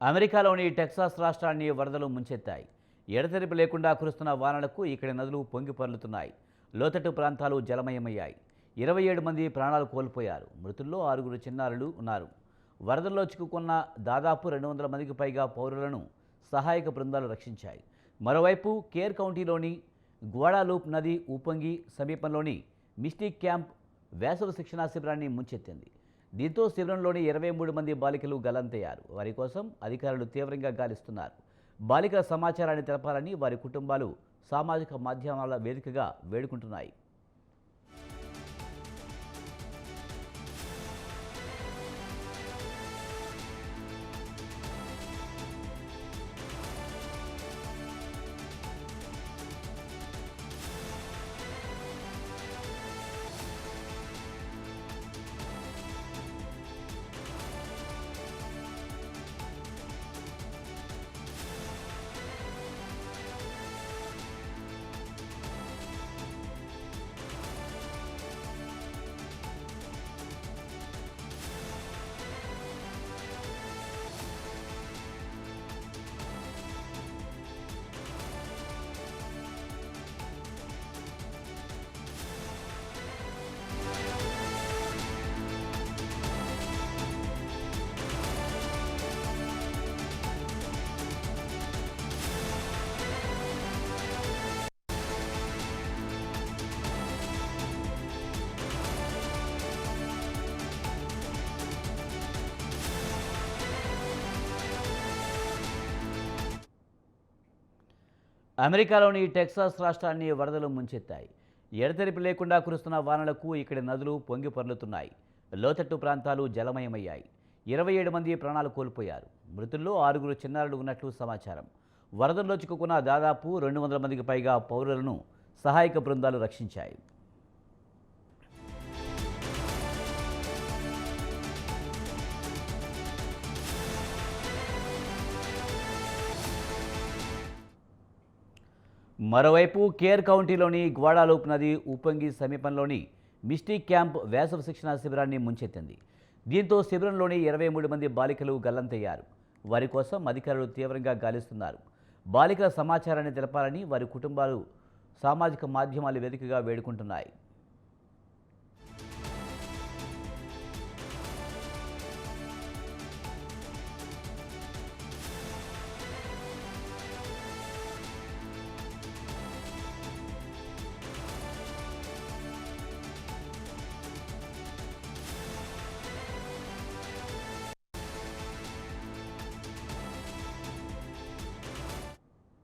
అమెరికాలోని టెక్సాస్ రాష్ట్రాన్ని వరదలు ముంచెత్తాయి. ఎడతెరిపి లేకుండా కురుస్తున్న వానలకు ఇక్కడి నదులు పొంగి పొర్లుతున్నాయి. లోతట్టు ప్రాంతాలు జలమయమయ్యాయి. 27 మంది ప్రాణాలు కోల్పోయారు. మృతుల్లో 6 చిన్నారులు ఉన్నారు. వరదల్లో చిక్కుకున్న దాదాపు 200 మందికి పైగా పౌరులను సహాయక బృందాలు రక్షించాయి. మరోవైపు కేర్ కౌంటీలోని గ్వాడాలూప్ నది ఉప్పొంగి సమీపంలోని మిస్టిక్ క్యాంప్ వేసవి శిక్షణా శిబిరాన్ని ముంచెత్తింది. దీంతో శిబిరంలోని 23 మంది బాలికలు గల్లంతయ్యారు. వారి కోసం అధికారులు తీవ్రంగా గాలిస్తున్నారు. బాలికల సమాచారాన్ని తెలపాలని వారి కుటుంబాలు సామాజిక మాధ్యమాల వేదికగా వేడుకుంటున్నాయి. అమెరికాలోని టెక్సాస్ రాష్ట్రాన్ని వరదలు ముంచెత్తాయి. ఎడతెరిపి లేకుండా కురుస్తున్న వానలకు ఇక్కడి నదులు పొంగి పొర్లుతున్నాయి. లోతట్టు ప్రాంతాలు జలమయమయ్యాయి. 27 మంది ప్రాణాలు కోల్పోయారు. మృతుల్లో 6 చిన్నారులు ఉన్నట్లు సమాచారం. వరదల్లో చిక్కుకున్న దాదాపు 200 మందికి పైగా పౌరులను సహాయక బృందాలు రక్షించాయి. మరోవైపు కేర్ కౌంటీలోని గ్వాడాలూప్ నది ఉప్పొంగి సమీపంలోని మిస్టిక్ క్యాంప్ వేసవి శిక్షణా శిబిరాన్ని ముంచెత్తింది. దీంతో శిబిరంలోని 23 మంది బాలికలు గల్లంతయ్యారు. వారి కోసం అధికారులు తీవ్రంగా గాలిస్తున్నారు. బాలికల సమాచారాన్ని తెలపాలని వారి కుటుంబాలు సామాజిక మాధ్యమాల వేదికగా వేడుకుంటున్నాయి.